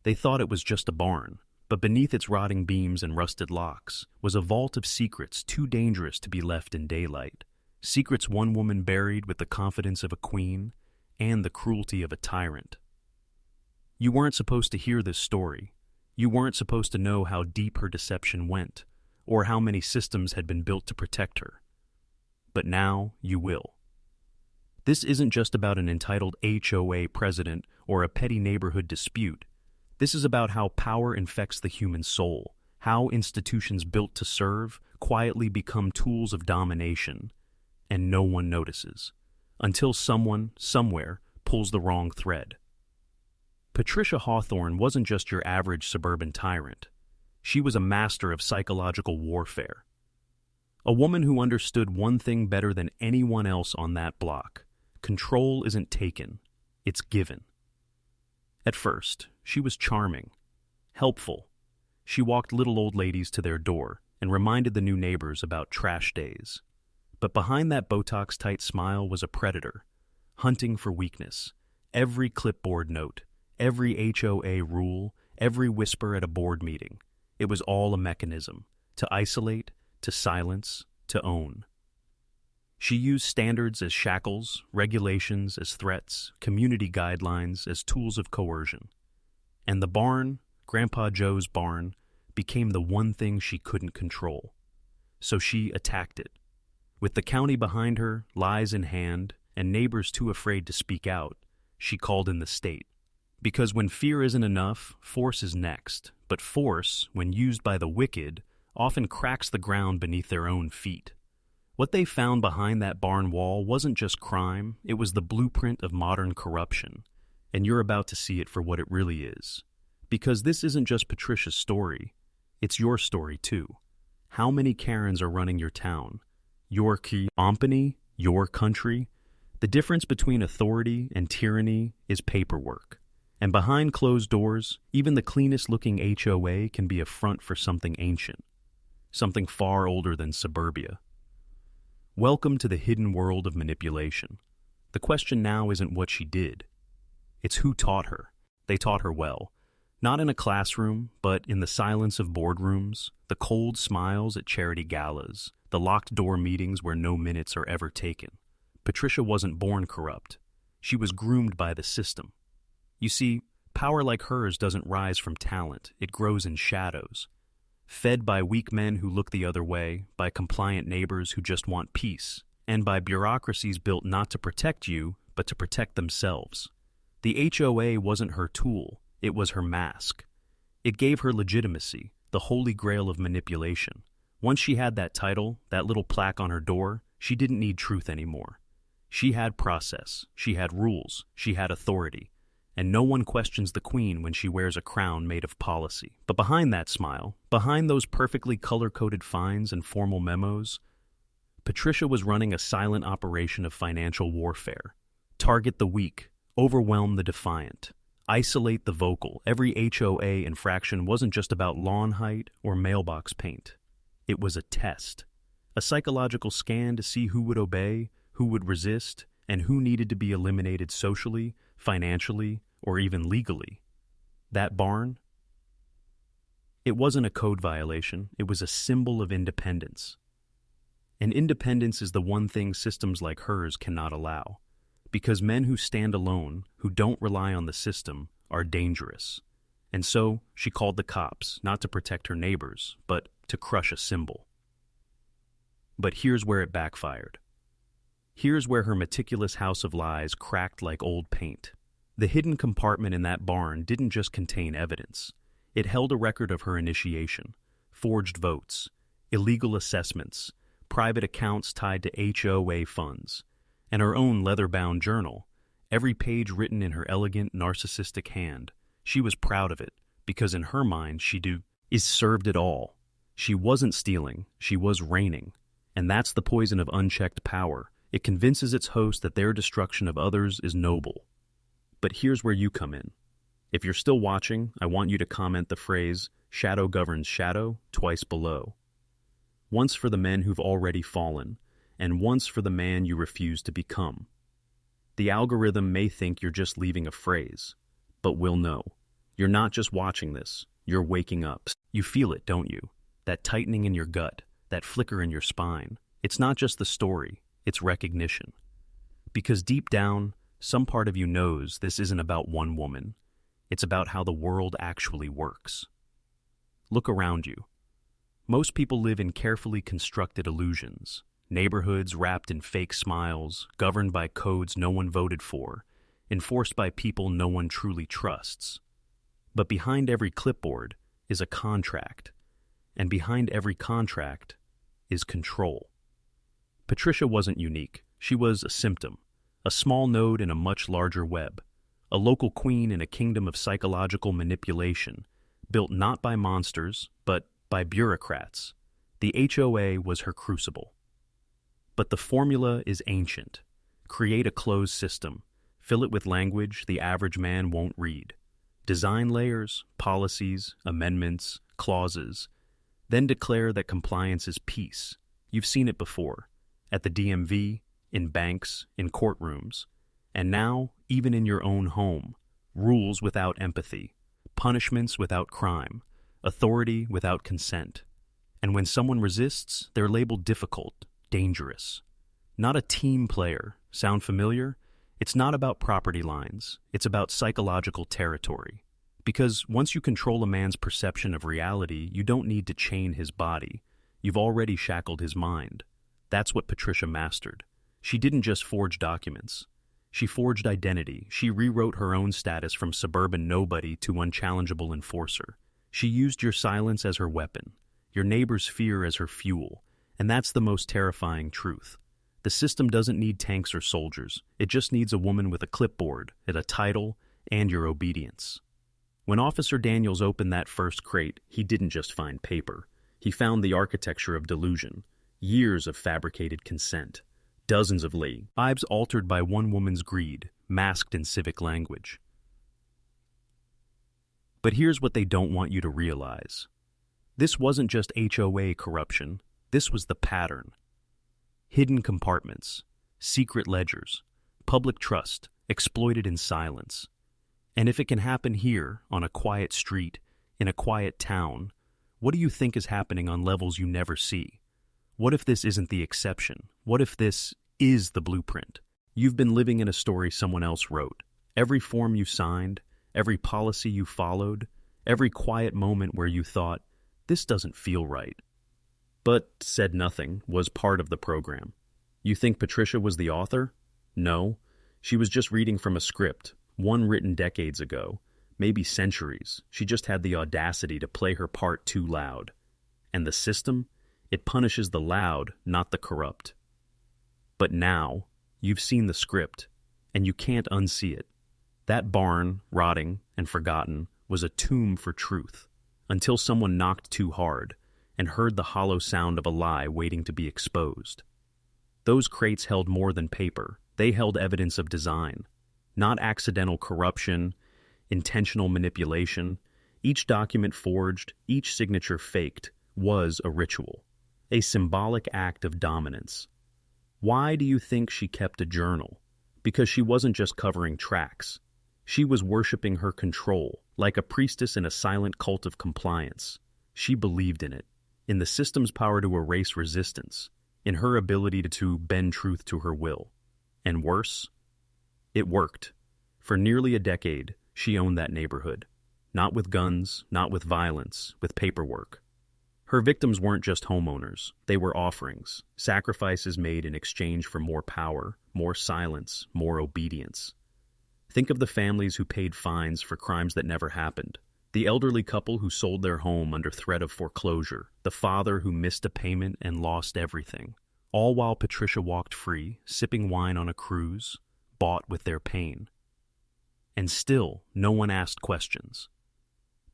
They thought it was just a barn, but beneath its rotting beams and rusted locks was a vault of secrets too dangerous to be left in daylight. Secrets one woman buried with the confidence of a queen and the cruelty of a tyrant. You weren't supposed to hear this story. You weren't supposed to know how deep her deception went, or how many systems had been built to protect her. But now you will. This isn't just about an entitled HOA president or a petty neighborhood dispute. This is about how power infects the human soul, how institutions built to serve quietly become tools of domination, and no one notices, until someone, somewhere, pulls the wrong thread. Patricia Hawthorne wasn't just your average suburban tyrant. She was a master of psychological warfare. A woman who understood one thing better than anyone else on that block. Control isn't taken, it's given. At first, she was charming, helpful. She walked little old ladies to their door and reminded the new neighbors about trash days. But behind that Botox-tight smile was a predator, hunting for weakness. Every clipboard note, every HOA rule, every whisper at a board meeting. It was all a mechanism, to isolate, to silence, to own. She used standards as shackles, regulations as threats, community guidelines as tools of coercion. And the barn, Grandpa Joe's barn, became the one thing she couldn't control. So she attacked it. With the county behind her, lies in hand, and neighbors too afraid to speak out, she called in the state. Because when fear isn't enough, force is next. But force, when used by the wicked, often cracks the ground beneath their own feet. What they found behind that barn wall wasn't just crime, it was the blueprint of modern corruption. And you're about to see it for what it really is. Because this isn't just Patricia's story, it's your story too. How many Karens are running your town? Your company? Your country? The difference between authority and tyranny is paperwork. And behind closed doors, even the cleanest-looking HOA can be a front for something ancient, something far older than suburbia. Welcome to the hidden world of manipulation. The question now isn't what she did. It's who taught her. They taught her well. Not in a classroom, but in the silence of boardrooms, the cold smiles at charity galas, the locked-door meetings where no minutes are ever taken. Patricia wasn't born corrupt. She was groomed by the system. You see, power like hers doesn't rise from talent, it grows in shadows. Fed by weak men who look the other way, by compliant neighbors who just want peace, and by bureaucracies built not to protect you, but to protect themselves. The HOA wasn't her tool, it was her mask. It gave her legitimacy, the holy grail of manipulation. Once she had that title, that little plaque on her door, she didn't need truth anymore. She had process, she had rules, she had authority. And no one questions the queen when she wears a crown made of policy. But behind that smile, behind those perfectly color-coded fines and formal memos, Patricia was running a silent operation of financial warfare. Target the weak, overwhelm the defiant, isolate the vocal. Every HOA infraction wasn't just about lawn height or mailbox paint. It was a test, a psychological scan to see who would obey, who would resist, and who needed to be eliminated socially, financially, or even legally. That barn? It wasn't a code violation, it was a symbol of independence. And independence is the one thing systems like hers cannot allow. Because men who stand alone, who don't rely on the system, are dangerous. And so, she called the cops, not to protect her neighbors, but to crush a symbol. But here's where it backfired. Here's where her meticulous house of lies cracked like old paint. The hidden compartment in that barn didn't just contain evidence. It held a record of her initiation, forged votes, illegal assessments, private accounts tied to HOA funds, and her own leather-bound journal, every page written in her elegant, narcissistic hand. She was proud of it, because in her mind she served it all. She wasn't stealing, she was reigning. And that's the poison of unchecked power. It convinces its host that their destruction of others is noble. But here's where you come in. If you're still watching, I want you to comment the phrase, "Shadow governs shadow," twice below. Once for the men who've already fallen, and once for the man you refuse to become. The algorithm may think you're just leaving a phrase, but we'll know. You're not just watching this, you're waking up. You feel it, don't you? That tightening in your gut, that flicker in your spine. It's not just the story, it's recognition. Because deep down, some part of you knows this isn't about one woman. It's about how the world actually works. Look around you. Most people live in carefully constructed illusions, neighborhoods wrapped in fake smiles, governed by codes no one voted for, enforced by people no one truly trusts. But behind every clipboard is a contract, and behind every contract is control. Patricia wasn't unique. She was a symptom, a small node in a much larger web, a local queen in a kingdom of psychological manipulation, built not by monsters, but by bureaucrats. The HOA was her crucible. But the formula is ancient. Create a closed system. Fill it with language the average man won't read. Design layers, policies, amendments, clauses. Then declare that compliance is peace. You've seen it before. At the DMV, in banks, in courtrooms. And now, even in your own home. Rules without empathy. Punishments without crime. Authority without consent. And when someone resists, they're labeled difficult, dangerous. Not a team player. Sound familiar? It's not about property lines. It's about psychological territory. Because once you control a man's perception of reality, you don't need to chain his body. You've already shackled his mind. That's what Patricia mastered. She didn't just forge documents. She forged identity. She rewrote her own status from suburban nobody to unchallengeable enforcer. She used your silence as her weapon, your neighbor's fear as her fuel, and that's the most terrifying truth. The system doesn't need tanks or soldiers. It just needs a woman with a clipboard, and a title, and your obedience. When Officer Daniels opened that first crate, he didn't just find paper. He found the architecture of delusion, years of fabricated consent, dozens of lives altered by one woman's greed, masked in civic language. But here's what they don't want you to realize. This wasn't just HOA corruption. This was the pattern. Hidden compartments, secret ledgers, public trust, exploited in silence. And if it can happen here, on a quiet street, in a quiet town, what do you think is happening on levels you never see? What if this isn't the exception? What if this is the blueprint? You've been living in a story someone else wrote. Every form you signed, every policy you followed, every quiet moment where you thought, this doesn't feel right, but said nothing, was part of the program. You think Patricia was the author? No, she was just reading from a script, one written decades ago, maybe centuries. She just had the audacity to play her part too loud. And the system? It punishes the loud, not the corrupt. But now, you've seen the script, and you can't unsee it. That barn, rotting and forgotten, was a tomb for truth, until someone knocked too hard and heard the hollow sound of a lie waiting to be exposed. Those crates held more than paper. They held evidence of design, not accidental corruption, intentional manipulation. Each document forged, each signature faked, was a ritual, a symbolic act of dominance. Why do you think she kept a journal? Because she wasn't just covering tracks. She was worshiping her control, like a priestess in a silent cult of compliance. She believed in it, in the system's power to erase resistance, in her ability to bend truth to her will. And worse, it worked. For nearly a decade, she owned that neighborhood. Not with guns, not with violence, with paperwork. Her victims weren't just homeowners. They were offerings, sacrifices made in exchange for more power, more silence, more obedience. Think of the families who paid fines for crimes that never happened. The elderly couple who sold their home under threat of foreclosure. The father who missed a payment and lost everything. All while Patricia walked free, sipping wine on a cruise, bought with their pain. And still, no one asked questions.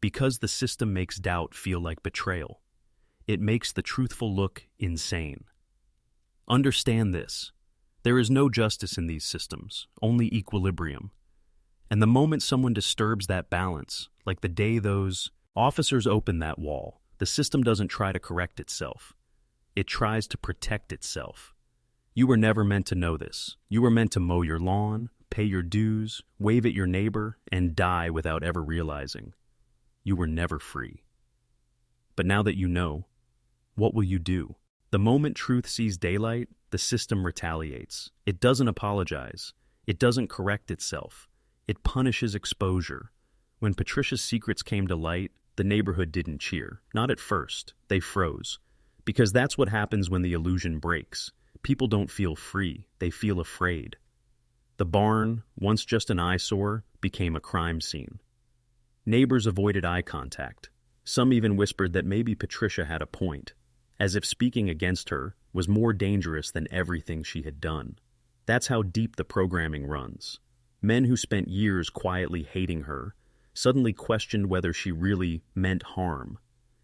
Because the system makes doubt feel like betrayal. It makes the truthful look insane. Understand this. There is no justice in these systems, only equilibrium. And the moment someone disturbs that balance, like the day those officers open that wall, the system doesn't try to correct itself. It tries to protect itself. You were never meant to know this. You were meant to mow your lawn, pay your dues, wave at your neighbor, and die without ever realizing. You were never free. But now that you know, what will you do? The moment truth sees daylight, the system retaliates. It doesn't apologize. It doesn't correct itself. It punishes exposure. When Patricia's secrets came to light, the neighborhood didn't cheer. Not at first. They froze. Because that's what happens when the illusion breaks. People don't feel free. They feel afraid. The barn, once just an eyesore, became a crime scene. Neighbors avoided eye contact. Some even whispered that maybe Patricia had a point, as if speaking against her was more dangerous than everything she had done. That's how deep the programming runs. Men who spent years quietly hating her suddenly questioned whether she really meant harm.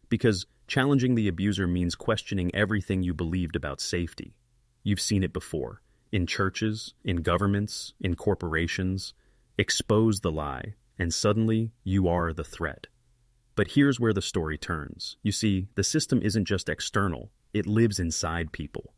Because challenging the abuser means questioning everything you believed about safety. You've seen it before. In churches, in governments, in corporations. Expose the lie, and suddenly you are the threat. But here's where the story turns. You see, the system isn't just external, it lives inside people.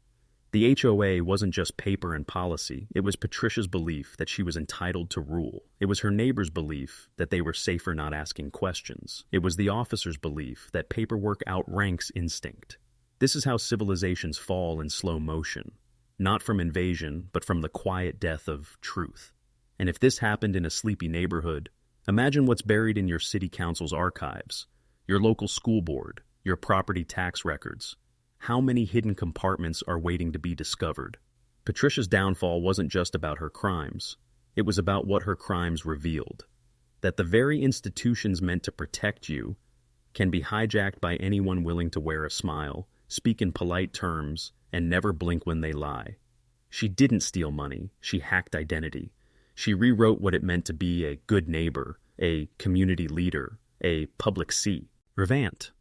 The HOA wasn't just paper and policy, it was Patricia's belief that she was entitled to rule. It was her neighbor's belief that they were safer not asking questions. It was the officer's belief that paperwork outranks instinct. This is how civilizations fall in slow motion, not from invasion, but from the quiet death of truth. And if this happened in a sleepy neighborhood, imagine what's buried in your city council's archives, your local school board, your property tax records. How many hidden compartments are waiting to be discovered? Patricia's downfall wasn't just about her crimes. It was about what her crimes revealed. That the very institutions meant to protect you can be hijacked by anyone willing to wear a smile, speak in polite terms, and never blink when they lie. She didn't steal money. She hacked identity. She rewrote what it meant to be a good neighbor, a community leader, a public see. Revant.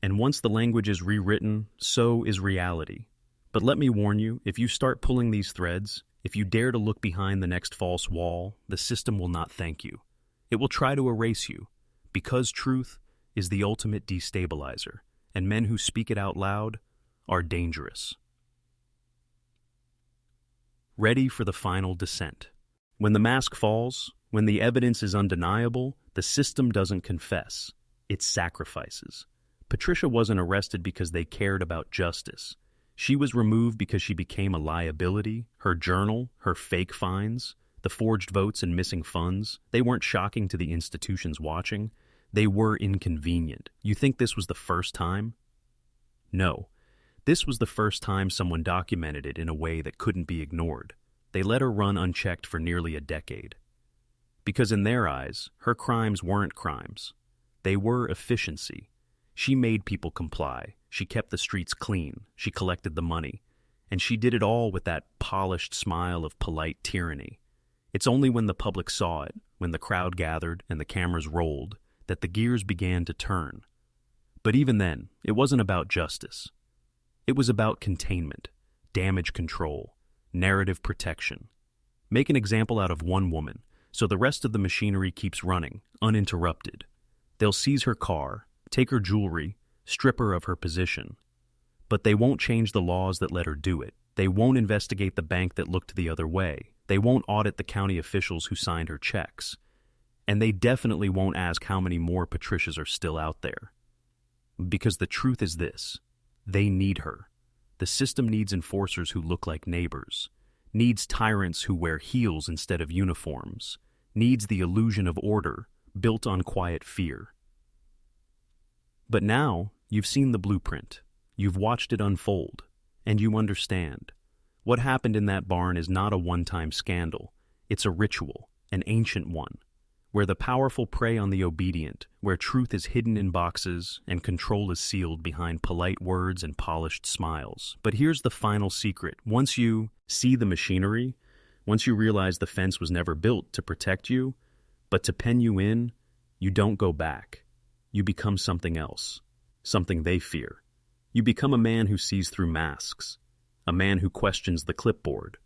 And once the language is rewritten, so is reality. But let me warn you, if you start pulling these threads, if you dare to look behind the next false wall, the system will not thank you. It will try to erase you, because truth is the ultimate destabilizer, and men who speak it out loud are dangerous. Ready for the final descent. When the mask falls, when the evidence is undeniable, the system doesn't confess. It sacrifices. Patricia wasn't arrested because they cared about justice. She was removed because she became a liability. Her journal, her fake fines, the forged votes and missing funds, they weren't shocking to the institutions watching. They were inconvenient. You think this was the first time? No. This was the first time someone documented it in a way that couldn't be ignored. They let her run unchecked for nearly a decade. Because in their eyes, her crimes weren't crimes. They were efficiency. She made people comply. She kept the streets clean. She collected the money. And she did it all with that polished smile of polite tyranny. It's only when the public saw it, when the crowd gathered and the cameras rolled, that the gears began to turn. But even then, it wasn't about justice. It was about containment, damage control, narrative protection. Make an example out of one woman, so the rest of the machinery keeps running, uninterrupted. They'll seize her car, take her jewelry, strip her of her position. But they won't change the laws that let her do it. They won't investigate the bank that looked the other way. They won't audit the county officials who signed her checks. And they definitely won't ask how many more Patricias are still out there. Because the truth is this: they need her. The system needs enforcers who look like neighbors, needs tyrants who wear heels instead of uniforms, needs the illusion of order built on quiet fear. But now, you've seen the blueprint, you've watched it unfold, and you understand. What happened in that barn is not a one-time scandal. It's a ritual, an ancient one, where the powerful prey on the obedient, where truth is hidden in boxes and control is sealed behind polite words and polished smiles. But here's the final secret. Once you see the machinery, once you realize the fence was never built to protect you, but to pen you in, you don't go back. You become something else, something they fear. You become a man who sees through masks, a man who questions the clipboard,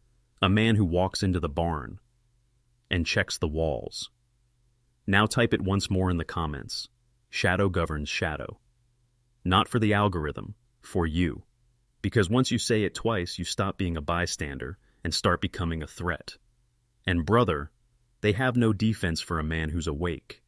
a man who walks into the barn and checks the walls. Now type it once more in the comments. Shadow governs shadow. Not for the algorithm, for you. Because once you say it twice, you stop being a bystander and start becoming a threat. And brother, They have no defense for a man who's awake.